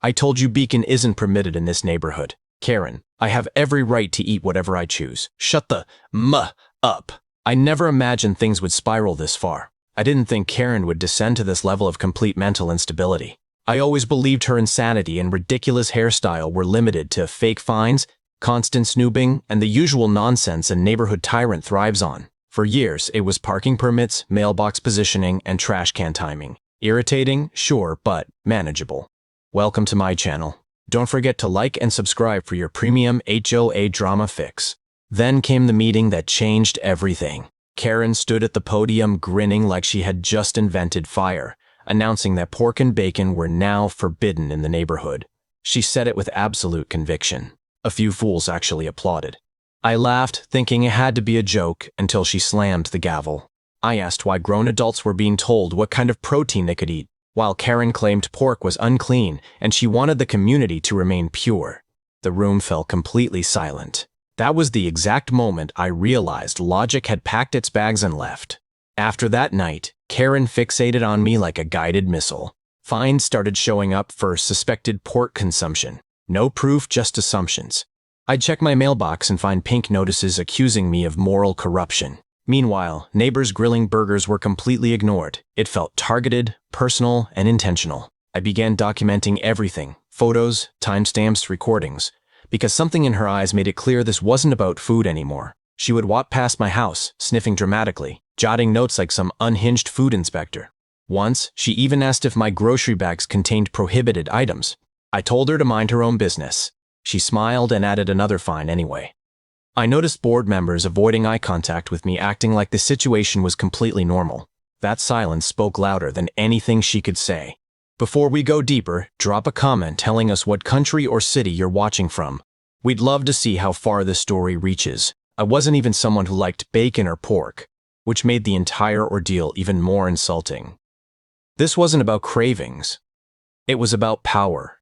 I told you bacon isn't permitted in this neighborhood. Karen, I have every right to eat whatever I choose. Shut the up. I never imagined things would spiral this far. I didn't think Karen would descend to this level of complete mental instability. I always believed her insanity and ridiculous hairstyle were limited to fake fines, constant snooping, and the usual nonsense a neighborhood tyrant thrives on. For years, it was parking permits, mailbox positioning, and trash can timing. Irritating, sure, but manageable. Welcome to my channel. Don't forget to like and subscribe for your premium HOA drama fix. Then came the meeting that changed everything. Karen stood at the podium grinning like she had just invented fire, announcing that pork and bacon were now forbidden in the neighborhood. She said it with absolute conviction. A few fools actually applauded. I laughed, thinking it had to be a joke, until she slammed the gavel. I asked why grown adults were being told what kind of protein they could eat, while Karen claimed pork was unclean and she wanted the community to remain pure. The room fell completely silent. That was the exact moment I realized logic had packed its bags and left. After that night, Karen fixated on me like a guided missile. Fines started showing up for suspected pork consumption. No proof, just assumptions. I'd check my mailbox and find pink notices accusing me of moral corruption. Meanwhile, neighbors grilling burgers were completely ignored. It felt targeted, personal, and intentional. I began documenting everything: photos, timestamps, recordings, because something in her eyes made it clear this wasn't about food anymore. She would walk past my house, sniffing dramatically, jotting notes like some unhinged food inspector. Once, she even asked if my grocery bags contained prohibited items. I told her to mind her own business. She smiled and added another fine anyway. I noticed board members avoiding eye contact with me, acting like the situation was completely normal. That silence spoke louder than anything she could say. Before we go deeper, drop a comment telling us what country or city you're watching from. We'd love to see how far this story reaches. I wasn't even someone who liked bacon or pork, which made the entire ordeal even more insulting. This wasn't about cravings. It was about power.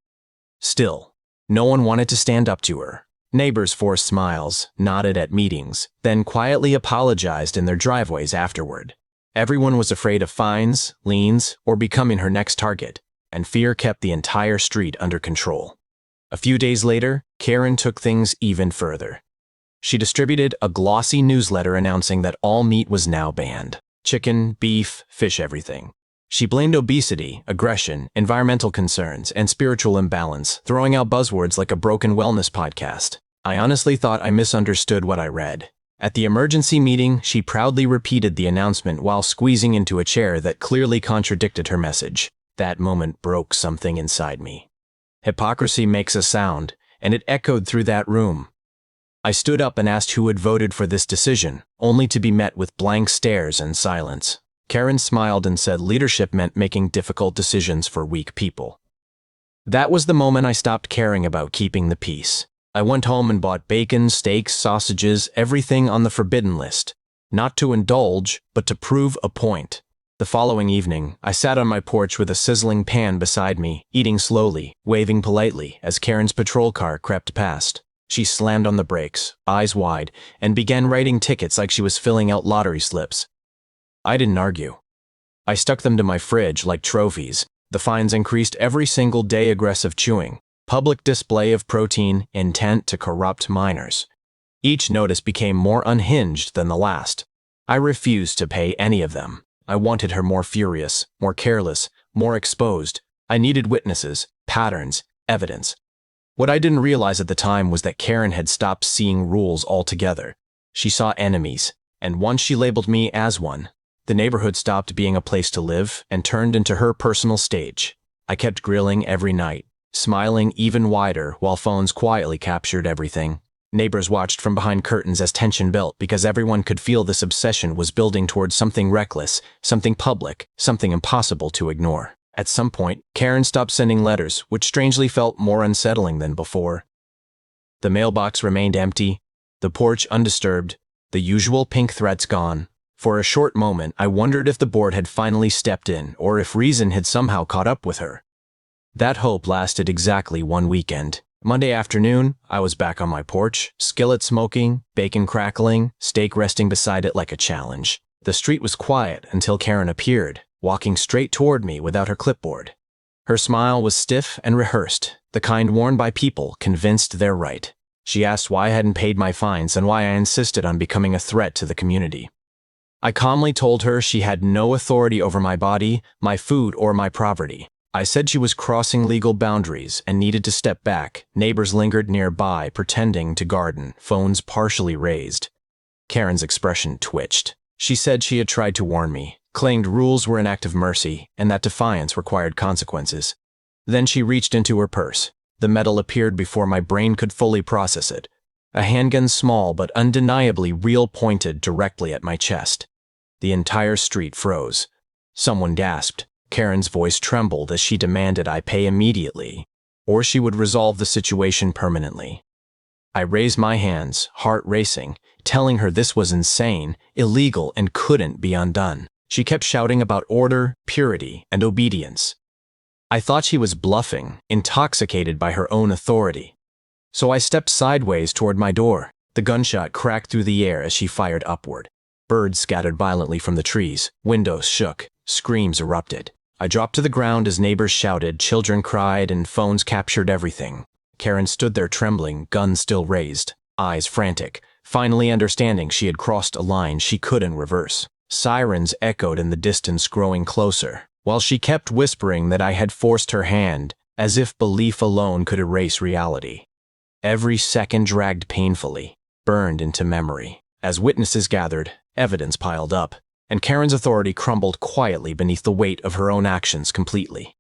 Still, no one wanted to stand up to her. Neighbors forced smiles, nodded at meetings, then quietly apologized in their driveways afterward. Everyone was afraid of fines, liens, or becoming her next target, and fear kept the entire street under control. A few days later, Karen took things even further. She distributed a glossy newsletter announcing that all meat was now banned: chicken, beef, fish, everything. She blamed obesity, aggression, environmental concerns, and spiritual imbalance, throwing out buzzwords like a broken wellness podcast. I honestly thought I misunderstood what I read. At the emergency meeting, she proudly repeated the announcement while squeezing into a chair that clearly contradicted her message. That moment broke something inside me. Hypocrisy makes a sound, and it echoed through that room. I stood up and asked who had voted for this decision, only to be met with blank stares and silence. Karen smiled and said leadership meant making difficult decisions for weak people. That was the moment I stopped caring about keeping the peace. I went home and bought bacon, steaks, sausages, everything on the forbidden list. Not to indulge, but to prove a point. The following evening, I sat on my porch with a sizzling pan beside me, eating slowly, waving politely as Karen's patrol car crept past. She slammed on the brakes, eyes wide, and began writing tickets like she was filling out lottery slips. I didn't argue. I stuck them to my fridge like trophies. The fines increased every single day: aggressive chewing, public display of protein, intent to corrupt minors. Each notice became more unhinged than the last. I refused to pay any of them. I wanted her more furious, more careless, more exposed. I needed witnesses, patterns, evidence. What I didn't realize at the time was that Karen had stopped seeing rules altogether. She saw enemies, and once she labeled me as one, the neighborhood stopped being a place to live and turned into her personal stage. I kept grilling every night, smiling even wider while phones quietly captured everything. Neighbors watched from behind curtains as tension built because everyone could feel this obsession was building towards something reckless, something public, something impossible to ignore. At some point, Karen stopped sending letters, which strangely felt more unsettling than before. The mailbox remained empty, the porch undisturbed, the usual pink threats gone. For a short moment, I wondered if the board had finally stepped in or if reason had somehow caught up with her. That hope lasted exactly one weekend. Monday afternoon, I was back on my porch, skillet smoking, bacon crackling, steak resting beside it like a challenge. The street was quiet until Karen appeared, walking straight toward me without her clipboard. Her smile was stiff and rehearsed, the kind worn by people convinced they're right. She asked why I hadn't paid my fines and why I insisted on becoming a threat to the community. I calmly told her she had no authority over my body, my food, or my property. I said she was crossing legal boundaries and needed to step back. Neighbors lingered nearby, pretending to garden, phones partially raised. Karen's expression twitched. She said she had tried to warn me, claimed rules were an act of mercy, and that defiance required consequences. Then she reached into her purse. The metal appeared before my brain could fully process it. A handgun, small but undeniably real, pointed directly at my chest. The entire street froze. Someone gasped. Karen's voice trembled as she demanded I pay immediately, or she would resolve the situation permanently. I raised my hands, heart racing, telling her this was insane, illegal, and couldn't be undone. She kept shouting about order, purity, and obedience. I thought she was bluffing, intoxicated by her own authority. So I stepped sideways toward my door. The gunshot cracked through the air as she fired upward. Birds scattered violently from the trees. Windows shook. Screams erupted. I dropped to the ground as neighbors shouted, children cried, and phones captured everything. Karen stood there trembling, gun still raised, eyes frantic, finally understanding she had crossed a line she couldn't reverse. Sirens echoed in the distance, growing closer, while she kept whispering that I had forced her hand, as if belief alone could erase reality. Every second dragged painfully, burned into memory. As witnesses gathered, evidence piled up, and Karen's authority crumbled quietly beneath the weight of her own actions completely.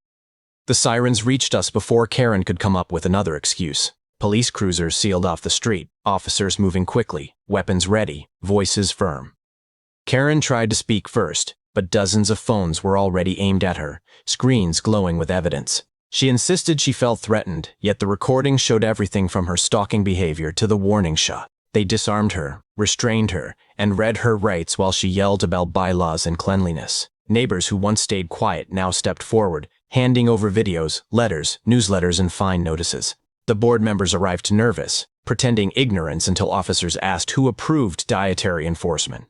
The sirens reached us before Karen could come up with another excuse. Police cruisers sealed off the street, officers moving quickly, weapons ready, voices firm. Karen tried to speak first, but dozens of phones were already aimed at her, screens glowing with evidence. She insisted she felt threatened, yet the recording showed everything from her stalking behavior to the warning shot. They disarmed her, restrained her, and read her rights while she yelled about bylaws and cleanliness. Neighbors who once stayed quiet now stepped forward, handing over videos, letters, newsletters, and fine notices. The board members arrived nervous, pretending ignorance until officers asked who approved dietary enforcement.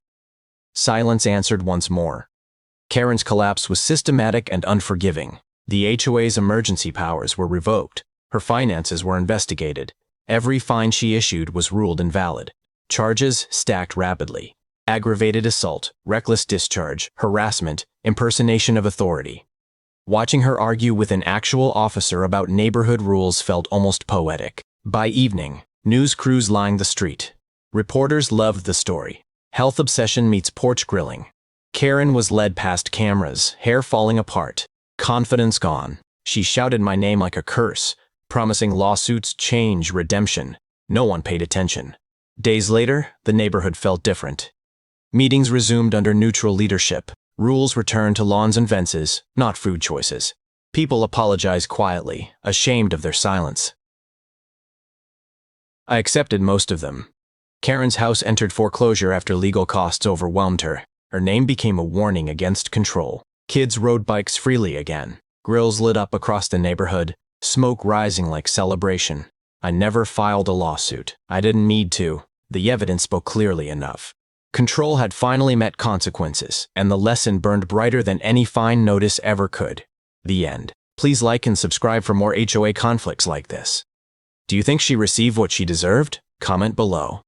Silence answered once more. Karen's collapse was systematic and unforgiving. The HOA's emergency powers were revoked. Her finances were investigated. Every fine she issued was ruled invalid. Charges stacked rapidly. Aggravated assault, reckless discharge, harassment, impersonation of authority. Watching her argue with an actual officer about neighborhood rules felt almost poetic. By evening, news crews lined the street. Reporters loved the story. Health obsession meets porch grilling. Karen was led past cameras, hair falling apart, confidence gone. She shouted my name like a curse, promising lawsuits, change, redemption. No one paid attention. Days later, the neighborhood felt different. Meetings resumed under neutral leadership. Rules returned to lawns and fences, not food choices. People apologized quietly, ashamed of their silence. I accepted most of them. Karen's house entered foreclosure after legal costs overwhelmed her. Her name became a warning against control. Kids rode bikes freely again. Grills lit up across the neighborhood, smoke rising like celebration. I never filed a lawsuit. I didn't need to. The evidence spoke clearly enough. Control had finally met consequences, and the lesson burned brighter than any fine notice ever could. The end. Please like and subscribe for more HOA conflicts like this. Do you think she received what she deserved? Comment below.